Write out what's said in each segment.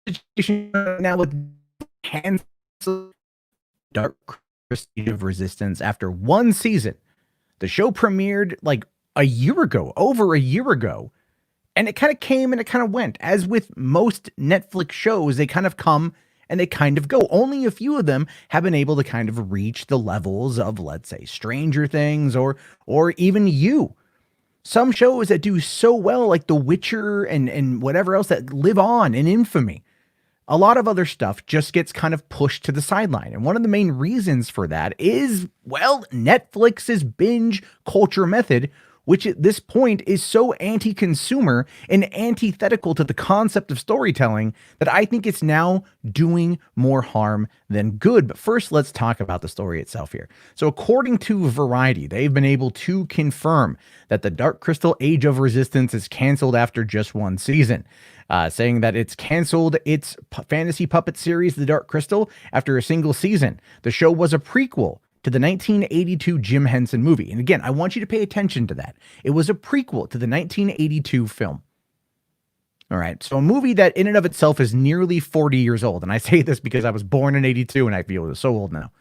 situation now with cancel Dark Crystal Age of Resistance after one season. The show premiered like a year ago, over a year ago, and it kind of came and it kind of went. As with most Netflix shows, they kind of come and they kind of go. Only a few of them have been able to kind of reach the levels of, let's say, Stranger Things or even You. Some shows that do so well, like The Witcher and whatever else, that live on in infamy. A lot of other stuff just gets kind of pushed to the sideline. And one of the main reasons for that is, well, Netflix's binge culture method, which at this point is so anti-consumer and antithetical to the concept of storytelling that I think it's now doing more harm than good. But first, let's talk about the story itself here. So according to Variety, they've been able to confirm that the Dark Crystal Age of Resistance is canceled after just one season. Saying that it's canceled its fantasy puppet series, The Dark Crystal, after a single season. The show was a prequel to the 1982 Jim Henson movie. And again, I want you to pay attention to that. It was a prequel to the 1982 film. All right. So a movie that in and of itself is nearly 40 years old. And I say this because I was born in 82 and I feel it was so old now.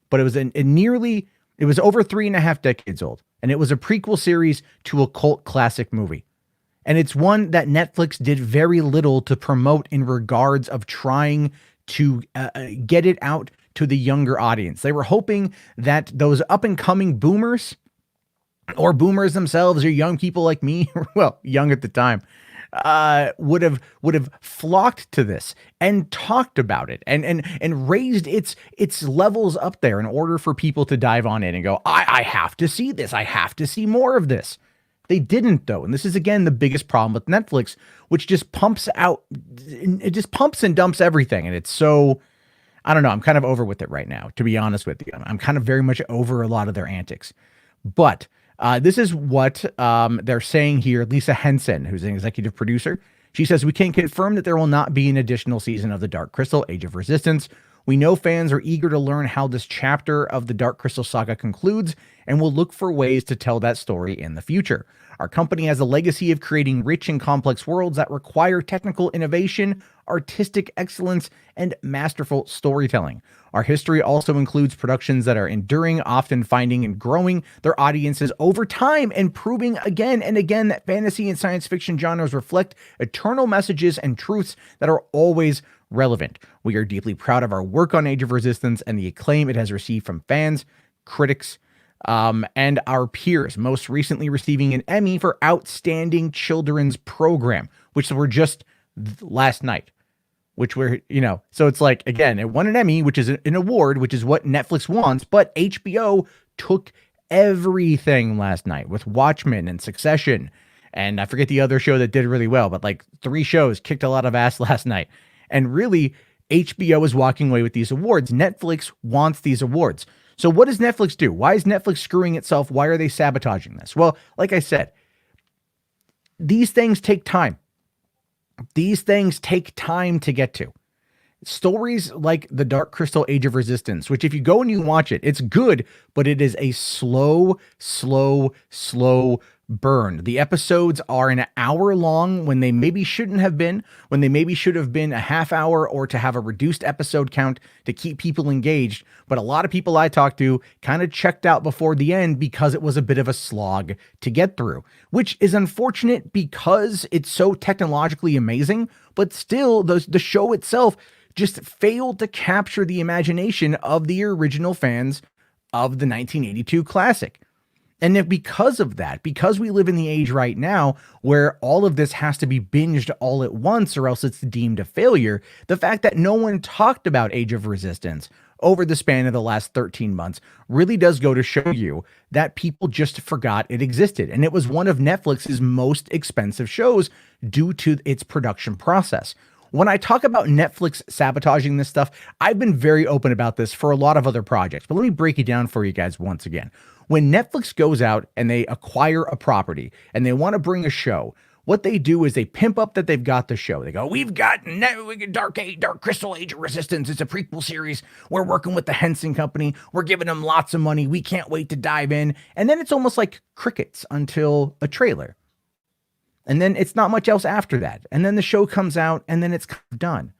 But it was it was over 3.5 decades old. And it was a prequel series to a cult classic movie. And it's one that Netflix did very little to promote in regards of trying to get it out to the younger audience. They were hoping that those up-and-coming boomers, or boomers themselves, or young people like me, well, young at the time, would have flocked to this and talked about it and raised its levels up there in order for people to dive on in and go, I have to see this. I have to see more of this. They didn't, though. And this is, again, the biggest problem with Netflix, which just pumps out, it just pumps and dumps everything. And it's so, I don't know, I'm kind of over with it right now, to be honest with you. I'm kind of very much over a lot of their antics. But this is what they're saying here. Lisa Henson, who's an executive producer, she says, we can confirm that there will not be an additional season of The Dark Crystal Age of Resistance. We know fans are eager to learn how this chapter of the Dark Crystal saga concludes, and will look for ways to tell that story in the future. Our company has a legacy of creating rich and complex worlds that require technical innovation, artistic excellence, and masterful storytelling. Our history also includes productions that are enduring, often finding and growing their audiences over time, and proving again and again that fantasy and science fiction genres reflect eternal messages and truths that are always relevant. We are deeply proud of our work on Age of Resistance and the acclaim it has received from fans, critics, and our peers, most recently receiving an Emmy for Outstanding Children's Program, which were just last night, which were, so it's like, again, it won an Emmy, which is an award, which is what Netflix wants, but HBO took everything last night with Watchmen and Succession. And I forget the other show that did really well, but like 3 shows kicked a lot of ass last night. And really, HBO is walking away with these awards. Netflix wants these awards. So what does Netflix do? Why is Netflix screwing itself? Why are they sabotaging this? Well, like I said, these things take time. These things take time to get to. Stories like The Dark Crystal Age of Resistance, which if you go and you watch it, it's good, but it is a slow burn. The episodes are an hour long when they maybe shouldn't have been, when they maybe should have been a half hour, or to have a reduced episode count to keep people engaged. But a lot of people I talked to kind of checked out before the end because it was a bit of a slog to get through, which is unfortunate because it's so technologically amazing, but still the show itself just failed to capture the imagination of the original fans of the 1982 classic. And then because of that, because we live in the age right now where all of this has to be binged all at once or else it's deemed a failure, the fact that no one talked about Age of Resistance over the span of the last 13 months really does go to show you that people just forgot it existed. And it was one of Netflix's most expensive shows due to its production process. When I talk about Netflix sabotaging this stuff, I've been very open about this for a lot of other projects, but let me break it down for you guys once again. When Netflix goes out and they acquire a property and they want to bring a show, what they do is they pimp up that they've got the show. They go, we've got Dark Crystal Age of Resistance. It's a prequel series. We're working with the Henson Company. We're giving them lots of money. We can't wait to dive in. And then it's almost like crickets until a trailer. And then it's not much else after that. And then the show comes out and then it's kind of done.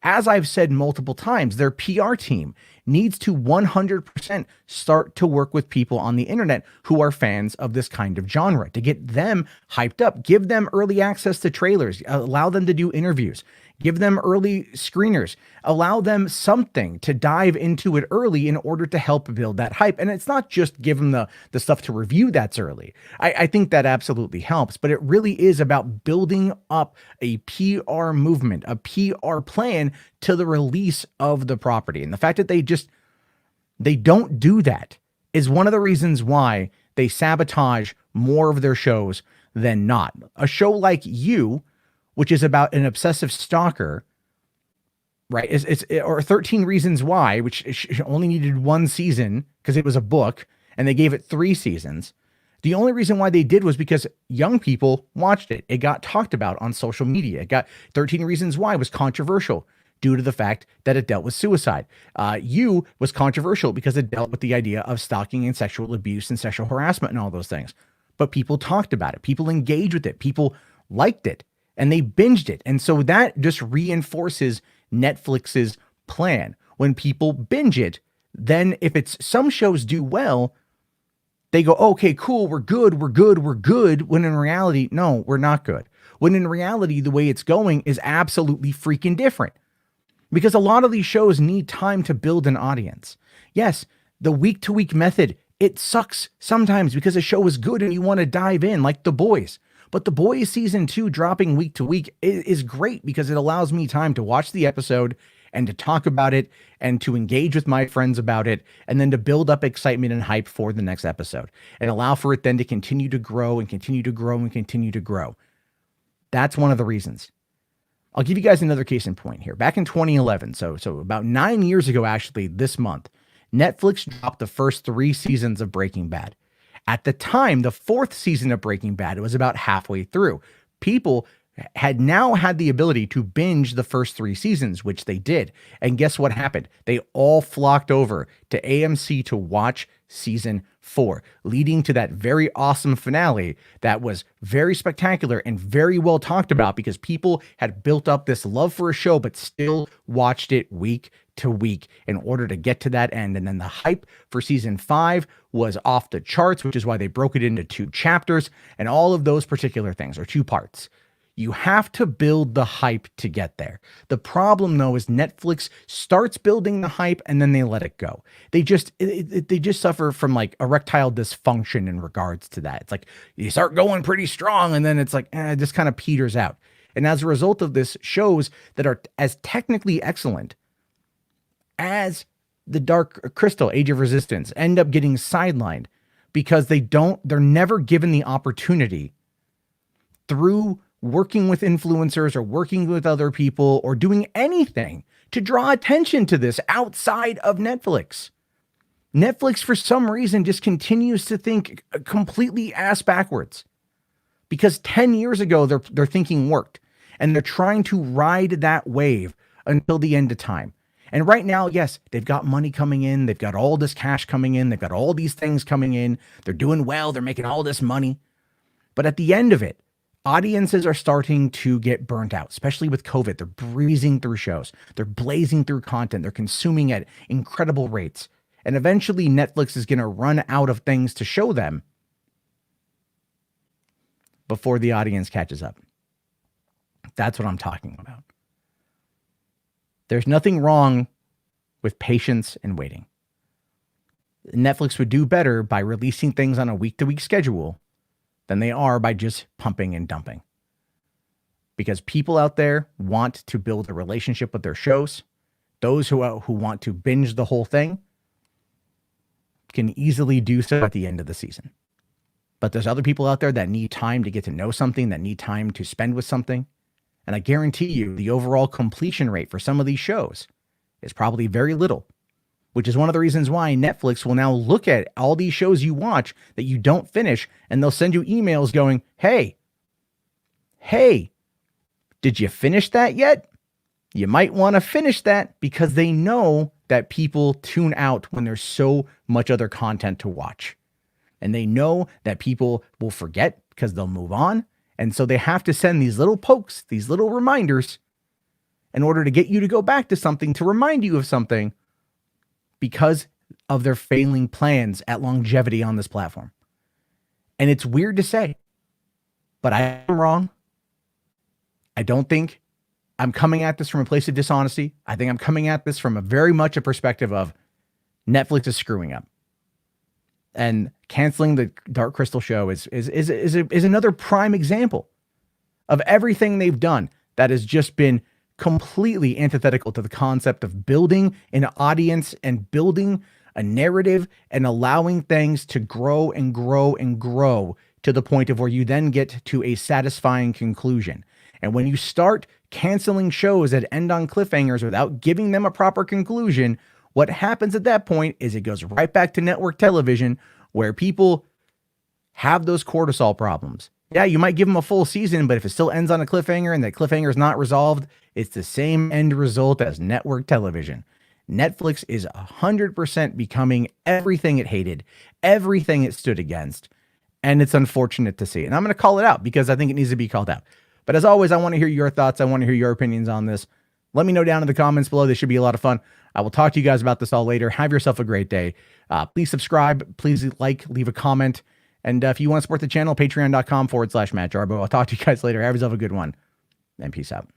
As I've said multiple times, their PR team needs to 100% start to work with people on the internet who are fans of this kind of genre to get them hyped up, give them early access to trailers, allow them to do interviews, give them early screeners, allow them something to dive into it early in order to help build that hype. And it's not just give them the stuff to review that's early. I think that absolutely helps, but it really is about building up a PR movement, a PR plan to the release of the property. And the fact that they don't do that is one of the reasons why they sabotage more of their shows than not. A show like You, which is about an obsessive stalker, right? Or 13 Reasons Why, which only needed one season because it was a book and they gave it 3 seasons. The only reason why they did was because young people watched it. It got talked about on social media. It got 13 Reasons Why was controversial due to the fact that it dealt with suicide. You was controversial because it dealt with the idea of stalking and sexual abuse and sexual harassment and all those things. But people talked about it. People engaged with it. People liked it. And they binged it. And so that just reinforces Netflix's plan. When people binge it, then if it's some shows do well, they go, okay, cool, we're good. When in reality, no, we're not good. When in reality, the way it's going is absolutely freaking different. Because a lot of these shows need time to build an audience. Yes, the week-to-week method, it sucks sometimes because a show is good and you want to dive in like The Boys. But The Boys season 2 dropping week to week is great because it allows me time to watch the episode and to talk about it and to engage with my friends about it and then to build up excitement and hype for the next episode and allow for it then to continue to grow and continue to grow and continue to grow. That's one of the reasons. I'll give you guys another case in point here. Back in 2011, so about 9 years ago, actually, this month, Netflix dropped the first 3 seasons of Breaking Bad. At the time, the 4th season of Breaking Bad, it was about halfway through. People had now had the ability to binge the first 3 seasons, which they did. And guess what happened? They all flocked over to AMC to watch season 4, leading to that very awesome finale that was very spectacular and very well talked about because people had built up this love for a show, but still watched it week to week in order to get to that end. And then the hype for season 5 was off the charts, which is why they broke it into 2 chapters and all of those particular things, or 2 parts. You have to build the hype to get there. The problem, though, is Netflix starts building the hype and then they let it go. They just suffer from like erectile dysfunction in regards to that. It's like you start going pretty strong and then it's like, it just kind of peters out. And as a result of this, shows that are as technically excellent as The Dark Crystal, Age of Resistance, end up getting sidelined because they're never given the opportunity through working with influencers or working with other people or doing anything to draw attention to this outside of Netflix. Netflix, for some reason, just continues to think completely ass backwards because 10 years ago, their thinking worked and they're trying to ride that wave until the end of time. And right now, yes, they've got money coming in. They've got all this cash coming in. They've got all these things coming in. They're doing well. They're making all this money. But at the end of it, audiences are starting to get burnt out, especially with COVID. They're breezing through shows. They're blazing through content. They're consuming at incredible rates. And eventually Netflix is going to run out of things to show them before the audience catches up. That's what I'm talking about. There's nothing wrong with patience and waiting. Netflix would do better by releasing things on a week-to-week schedule than they are by just pumping and dumping. Because people out there want to build a relationship with their shows. Those who want to binge the whole thing can easily do so at the end of the season. But there's other people out there that need time to get to know something, that need time to spend with something. And I guarantee you the overall completion rate for some of these shows is probably very little, which is one of the reasons why Netflix will now look at all these shows you watch that you don't finish, and they'll send you emails going, hey, did you finish that yet? You might want to finish that because they know that people tune out when there's so much other content to watch. And they know that people will forget because they'll move on. And so they have to send these little pokes, these little reminders, in order to get you to go back to something, to remind you of something, because of their failing plans at longevity on this platform. And it's weird to say, but I am wrong. I don't think I'm coming at this from a place of dishonesty. I think I'm coming at this from a very much a perspective of Netflix is screwing up. And canceling the Dark Crystal show is another prime example of everything they've done that has just been completely antithetical to the concept of building an audience and building a narrative and allowing things to grow and grow and grow to the point of where you then get to a satisfying conclusion. And when you start canceling shows that end on cliffhangers without giving them a proper conclusion, what happens at that point is it goes right back to network television, where people have those cortisol problems. Yeah, you might give them a full season, but if it still ends on a cliffhanger and that cliffhanger is not resolved, it's the same end result as network television. Netflix is 100% becoming everything it hated, everything it stood against, and it's unfortunate to see. And I'm going to call it out because I think it needs to be called out. But as always, I want to hear your thoughts. I want to hear your opinions on this. Let me know down in the comments below. This should be a lot of fun. I will talk to you guys about this all later. Have yourself a great day. Please subscribe. Please like, leave a comment. And if you want to support the channel, patreon.com/Matt Jarbo. I'll talk to you guys later. Have yourself a good one. And peace out.